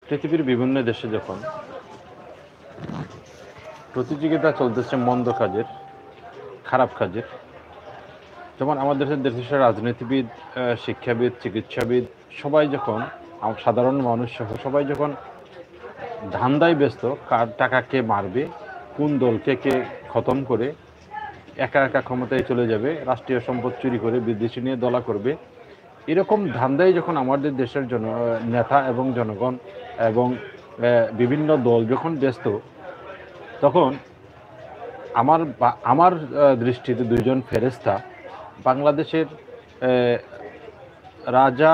পৃথিবীর বিভিন্ন দেশে যখন প্রতিযোগিতা চলতেছে মন্দ কাজের, খারাপ কাজের, যেমন আমাদের দেশের রাজনীতিবিদ, শিক্ষাবিদ, চিকিৎসাবিদ সবাই যখন, সাধারণ মানুষ সহ সবাই যখন ধান্দায় ব্যস্ত, কার টাকা কে মারবে, কোন দলকে কে খতম করে একা একা ক্ষমতায় চলে যাবে, রাষ্ট্রীয় সম্পদ চুরি করে বিদেশি নিয়ে দলা করবে, এরকম ধান্দায় যখন আমাদের দেশের নেতা এবং জনগণ এবং বিভিন্ন দল যখন ব্যস্ত, তখন আমার দৃষ্টিতে দুইজন ফেরেশতা, বাংলাদেশের রাজা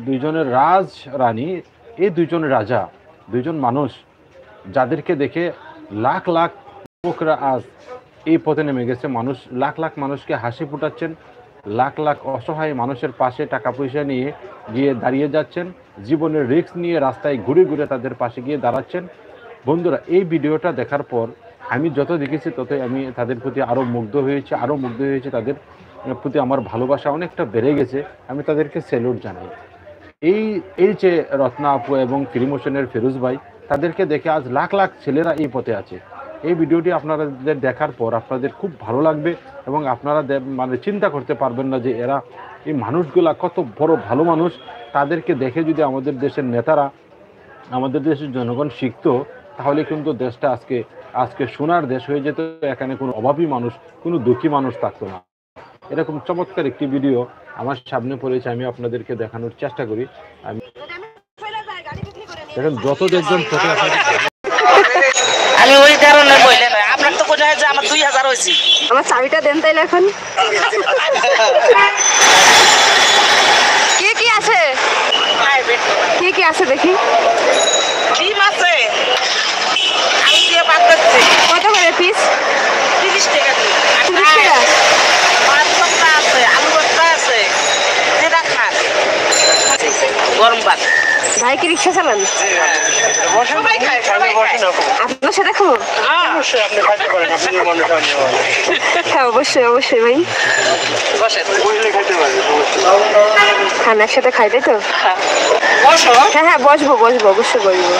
দুইজনের রাজ রানী, এই দুইজন রাজা, দুইজন মানুষ যাদেরকে দেখে লাখ লাখ লোকরা আজ এই পথে নেমে গেছে। লাখ লাখ মানুষকে হাসি ফুটাচ্ছেন, লাখ লাখ অসহায় মানুষের পাশে টাকা পয়সা নিয়ে গিয়ে দাঁড়িয়ে যাচ্ছেন, জীবনের রিস্ক নিয়ে রাস্তায় ঘুরে ঘুরে তাদের পাশে গিয়ে দাঁড়াচ্ছেন। বন্ধুরা, এই ভিডিওটা দেখার পর আমি যত দেখেছি ততই আমি তাদের প্রতি আরও মুগ্ধ হয়েছি। তাদের প্রতি আমার ভালোবাসা অনেকটা বেড়ে গেছে। আমি তাদেরকে স্যালুট জানাই। এই যে রত্না আপু এবং ফিল্মোশনের ফিরোজ ভাই, তাদেরকে দেখে আজ লাখ লাখ ছেলেরা এই পথে আছে। এই ভিডিওটি আপনাদের দেখার পর আপনাদের খুব ভালো লাগবে এবং আপনারা চিন্তা করতে পারবেন না যে এই মানুষগুলা কত বড় ভালো মানুষ। তাদেরকে দেখে যদি আমাদের দেশের নেতারা, আমাদের দেশের জনগণ শিখতো, তাহলে কিন্তু দেশটা আজকে সোনার দেশ হয়ে যেত। এখানে কোনো অভাবী মানুষ, কোনো দুঃখী মানুষ থাকতো না। এরকম চমৎকার একটি ভিডিও আমার সামনে পড়েছে, আমি আপনাদেরকে দেখানোর চেষ্টা করি। আমি দেখেন, যত দেখবেন তত আমি ওই কারণে বললেন আপনার তো কোথায় যে আমার 2000 হয়েছে। আমার চাবিটা দেন তাইলে এখন। কি আছে? কি আছে দেখি। ডিম আছে, আলু দিয়ে ভাত করছি। কত করে পিস? 30 টাকা দিয়ে। 30 টাকা। মাছ ভর্তা আছে, আলু ভর্তা আছে, যেটা খান। গরম ভাত। ভাই কি রিক্সা চালান? সবাই খায়। আপনার সাথে খাবো? অবশ্যই আপনি খাইতে পারেন, আপনি মনে করেন। হ্যাঁ অবশ্যই ভাই। বসেন। বুঝলে খাইতে পারেন। খান, একসাথে খাই, তাই তো? বসো। হ্যাঁ বসবো, অবশ্যই বসবো।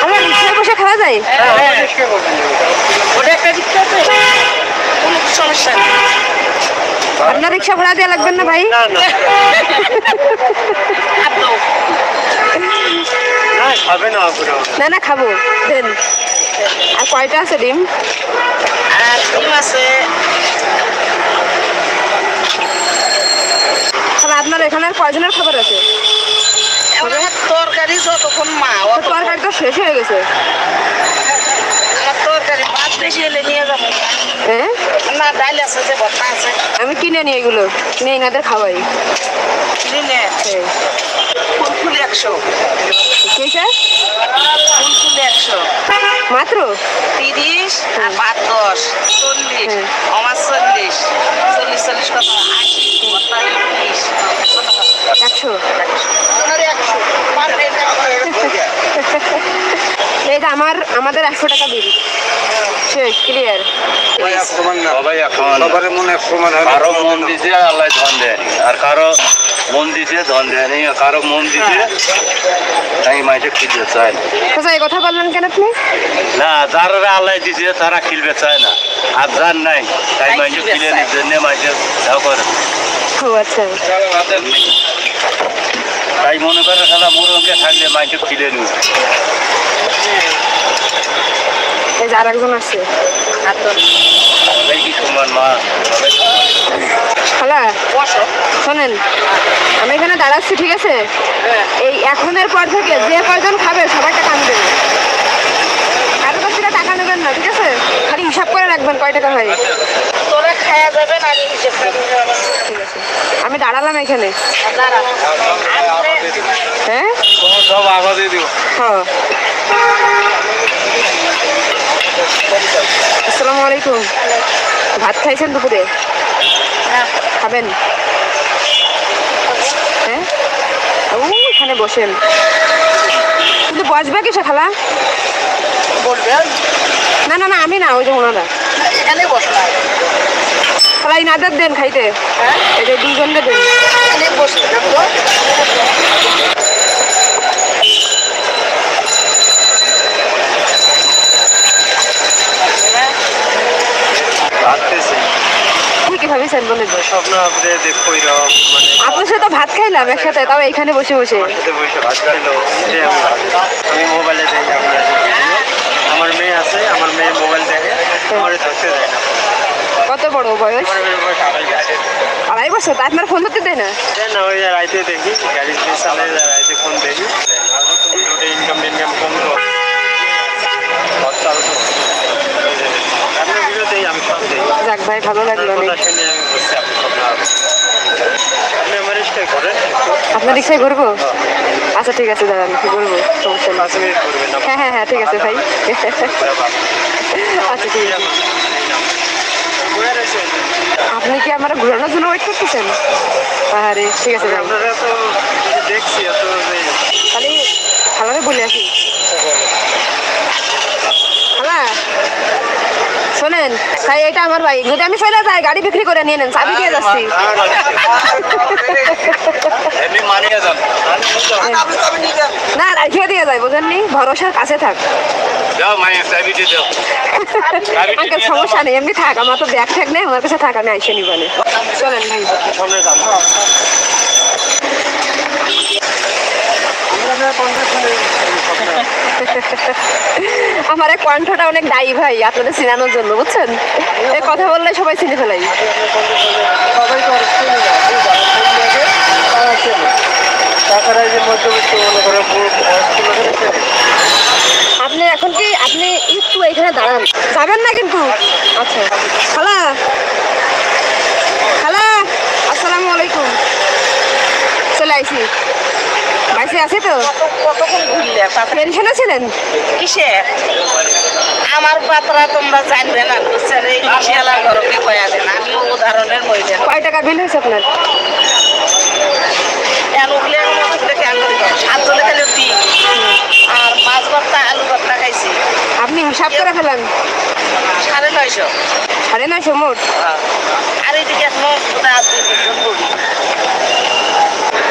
আমার রিক্সায় বসে খাওয়া যায়? ওটা একটা রিক্সা আছে, কোনো সমস্যা নেই। আপনার রিক্সা ভাড়া দেওয়া লাগবেন না ভাই? না খাবো, দেন। আর কয়টা আছে ডিম? আর ডিম আছে। তাহলে আপনার এখানে আর কয়জনের খাবার আছে? তরকারি যতক্ষণ তরকারি তো শেষ হয়ে গেছে। তরকারি মাছ বেশি এলে নিয়ে যাবো। হ্যাঁ না, ডাল আছে, যে ভর্তা আছে। আমি কিনে নিই, এগুলো কিনে এনাদের খাওয়াই। নিলে ফুলফুল 100। কি স্যার? ফুলফুল 100 মাত্র? 30 আর ভাত 10, 40, আমার 40, 40 কত 80, ভর্তা 20, 100। 100 এই যে আমাদের 100 টাকা বিল শেষ, ক্লিয়ার। সবার মনে এক সমান হয়। কারো মন দিছে আল্লাহ ধন দেয়নি, আর কারো মন দিছে ধন দেয়নি, কারো মন দিছে তাই মাইসে খিলতে চায় না। আচ্ছা, এই কথা বললেন কেন আপনি? না, যারা আল্লাহ দিছে তারা খিলবে চায় না, আর যার নাই তাই মাইসে খিলে নিচ্ছে, মাইসে দাও করে। ও আচ্ছা, তাই মনে করে খেলা মুরগকে থাকলে মাইসে খিলে নিবে। এই যে আরেকজন আছে। কি সমান মা খালা শোনেন, আমি এখানে দাঁড়াচ্ছি, ঠিক আছে? এই এখনের পর থেকে যে কয়জন খাবে সবাই টাকা আমি দেবো। কারো কাছ থেকে টাকা নেবেন না, ঠিক আছে? খালি হিসাব করে রাখবেন কয় টাকা হয়। তোরা খাওয়া যাবে না, আমি হিসেব করে। ঠিক আছে, আমি দাঁড়ালাম এখানে। হ্যাঁ সব আবার দিয়ে দিব। হ্যাঁ, আসসালামু আলাইকুম। ভাত খাইছেন দুপুরে? খাবেন? হ্যাঁ, ওইখানে বসেন। কিন্তু বসবে কিসে খালা? বলবে না না না আমি না, ওই যে ওনারা এখানে বসলাম। খালা ইনাদের দেন খাইতে, এই যে দুজনকে দেন। এখানে বসলাম তো। ভাবতেছি কি ভাবিছেন বলে স্বপ্ন আপনি দেখো এরকম মানে আপনার সাথে তো ভাত খাইলাম একসাথে, তাও এখানে বসে বসে। সাথে বসে ভাত খাইলো যে আমি মোবাইলে দেখি আমার মেয়ে আছে, আমার মেয়ে মোবাইল দেখে, আমার ধরতে দেয় না। কত বড় বয়স? আমার মেয়ের বয়স 2.5 বছর। 2.5 বছর? তা আপনার ফোন ধরতে দেয় না? দেয় না, ওই যে রাইতে দেখি গাড়ি চালে রাইতে ফোন দেখি, ইনকাম কম তো আপনার ভিডিওতেই আমি সব দেখি। যাক ভাই, ভালো লাগলো অনেক। কথা শুনে আমি বুঝছি আপনি স্বপ্ন আপনি আমার রিস্টাই করেন। আপনার রিক্সায় ঘুরবো? আচ্ছা ঠিক আছে, দাঁড়ান কি বলবো, সমস্যা নেই। 5 মিনিট করবেন না? হ্যাঁ হ্যাঁ হ্যাঁ ঠিক আছে ভাই। আচ্ছা ঠিক আছে। আপনি কি আমার ঘোরানোর জন্য ওয়েট করতেছেন? আরে ঠিক আছে ভাই, আপনারা তো দেখছি এত তাহলে খালারে বলে আসি। খালা শোনেন, তাই এটা আমার ভাই, যদি আমি চলে যাই গাড়ি বিক্রি করে নিয়ে নেন, চাবি দিয়ে যাচ্ছি। এমনি মানিয়ে যান। না রাখিয়ে দিয়ে যায়, বুঝেননি, ভরসার কাছে থাক। যাও মায়ের চাবি দিয়ে দাও। আঙ্কেল সমস্যা নেই, এমনি থাক, আমার তো ব্যাগ ঠ্যাগ নেই, আমার কাছে থাক, আমি আইসে নিবানে। চলেন ভাই। সামনে যান। আমার এই কণ্ঠটা অনেক দায়ী ভাই, আপনাদের চিনানোর জন্য, বুঝছেন, এই কথা বললে সবাই চিনে ফেলাই। সবাই তো আর শুনে না, তারা চেনে। তাছাড়া এই যে মধ্যবিত্ত মনে করে আপনি এখন কি আপনি একটু এখানে দাঁড়ান, যাবেন না কিন্তু। আচ্ছা খালা, খালা আসসালামু আলাইকুম। চলে আইসি, বাইসে আছি তো। কতক্ষণ ঘুরলে তাতে টেনশনে ছিলেন? কিসে? আমার পাত্রা তোমরা জানবে না, বুঝছেন, এই রিক্সাওয়ালা ঘরকে কয়া দেন, আমি উদাহরণের মহিলা। কয় টাকা বিল হয়েছে আপনার? উঠলে কেন 7 জনে খেলে 3, আর মাছ ভর্তা আলু ভর্তা খাইছি। আপনি হিসাব করে ফেলেন। 950। 950 মোট? আর এইদিকে এখনো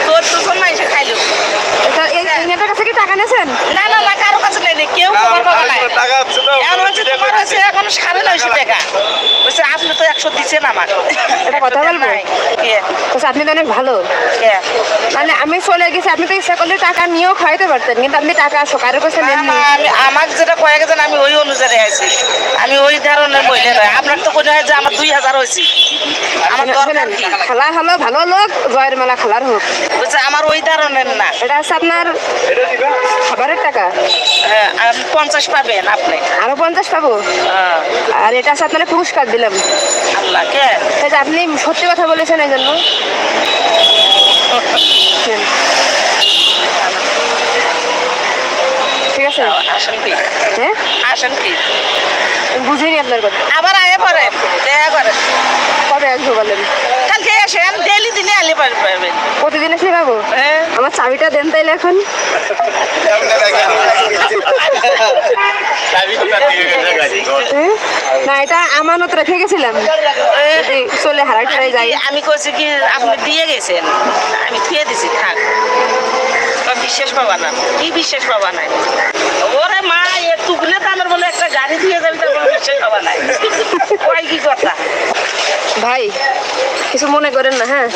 14 মাইসে খাইলো। এটা এই নেতার কাছে কি টাকা নিয়েছেন? না না না, কারো কাছে নেই, কেউ খবর পাবা নাই। এখন হচ্ছে তোমার কাছে এখন 950 টাকা। বলছে আপনি তো 100 দিচ্ছেন আমার। এটা কথা বলবো? কে? বলছে আপনি তো অনেক ভালো। কে? মানে আমি চলে গেছি, আপনি তো ইচ্ছা করলে টাকা নিয়েও খাইতে পারতেন, কিন্তু আপনি টাকা কারোর কাছে নেননি। আমাকে যেটা কয়ে গেছেন আমি ওই অনুযায়ী আছি, আমি ওই ধরনের মহিলা নয়। আপনার তো কোনো হয় যে আমার 2000 হয়েছে, আমার দরকার কি? খালা হলো ভালো লোক, জয়ের মেলা খালার হোক। বলছে আমার ওই ধরনের না। এটা হচ্ছে আপনার খাবারের টাকা। হ্যাঁ, 50 পাবেন আপনি। আরো 50 পাবো? হ্যাঁ। আর এটা হচ্ছে আপনার পুরস্কার দিলাম। আল্লাহ কে? এই যে আপনি সত্যি কথা বলেছেন এই জন্য। ঠিক আছে, আসেন কি? হ্যাঁ আসেন কি? বুঝিনি আপনার কথা। আবার আয়ে পড়েন, দেখা করেন। কবে আসবো বলেন? কালকে আসেন, ডেলি দিনে আলে পারবেন। প্রতিদিন এসে খাবো? হ্যাঁ। আমার চাবিটা দেন তাইলে এখন। হ্যাঁ? না এটা আমানত রেখে গেছিলাম, যদি চলে হারাই টারাই যাই। আমি কইছি কি আপনি দিয়ে গেছেন, আমি থুয়ে দিছি, থাক। বিশ্বাস পাবা না, কি বিশ্বাস পাবা নাই? ওরে মা, এটুকুনে দামের বলে একটা গাড়ি দিয়ে যাবি, তার বলে বিশ্বাস পাবা নাই? কয় কি কথা? ভাই কিছু মনে করেন না, হ্যাঁ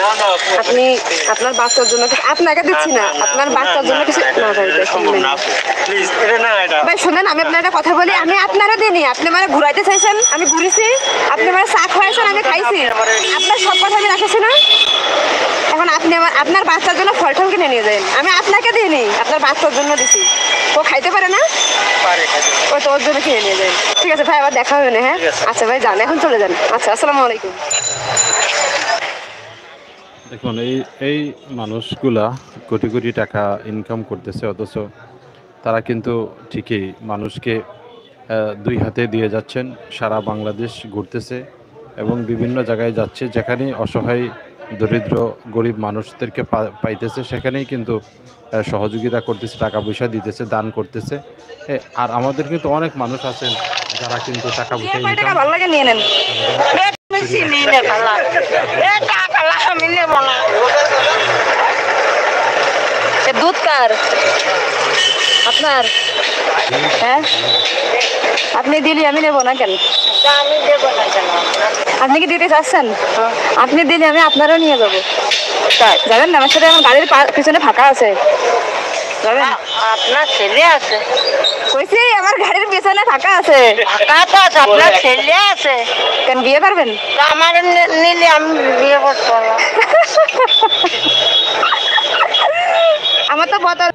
আপনি আপনার বাচ্চার জন্য আপনাকে দিচ্ছি না, আপনার বাচ্চার জন্য কিছু না ভাই। প্লিজ এটা না, এটা ভাই শুনেন, আমি আপনার একটা কথা বলি, আমি আপনারা দিইনি, আপনি মানে ঘুরাইতে চাইছেন, আমি ঘুরেছি, আপনি মানে চা খাওয়াইছেন, আমি খাইছি, আপনার সব কথা আমি রাখেছি না। এখন আপনি আপনার বাচ্চার জন্য ফল টল কিনে নিয়ে যান, আমি আপনাকে দিইনি, আপনার বাচ্চার জন্য দিছি। ও খাইতে পারে না, ও তো ওর জন্য কিনে নিয়ে যান। ঠিক আছে ভাই, আবার দেখা হবে না। হ্যাঁ আচ্ছা ভাই, যান এখন, চলে যান। আচ্ছা আসসালামু আলাইকুম। দেখুন এই মানুষগুলা কোটি কোটি টাকা ইনকাম করতেছে, অথচ তারা কিন্তু ঠিকই মানুষকে 2 হাতে দিয়ে যাচ্ছেন। সারা বাংলাদেশ ঘুরতেছে এবং বিভিন্ন জায়গায় যাচ্ছে, যেখানে অসহায় দরিদ্র গরিব মানুষদেরকে পাইতেছে, সেখানেই কিন্তু সহযোগিতা করতেছে, টাকা পয়সা দিতেছে, দান করতেছে। আর আমাদের কিন্তু অনেক মানুষ আছেন যারা কিন্তু টাকা পয়সা ভালো লাগে নিয়ে নেন। দুধ কার? আপনার? হ্যাঁ, আপনি দিলি আমি নেবো না কেন? আমি দেবো না কেন? আপনি কি দিতে চাচ্ছেন? আপনি দিলে আমি আপনারও নিয়ে যাবো। যাবেন না আমার সাথে? আমার গাড়ির পিছনে ফাঁকা আছে, যাবেন? আপনার ছেলে আছে? কইছি আমার গাড়ির পিছনে ফাঁকা আছে। আপনার ছেলে আছে? কেন, বিয়ে করবেন? আমার নিলে আমি বিয়ে করতে পারবো। আমার তো বোতল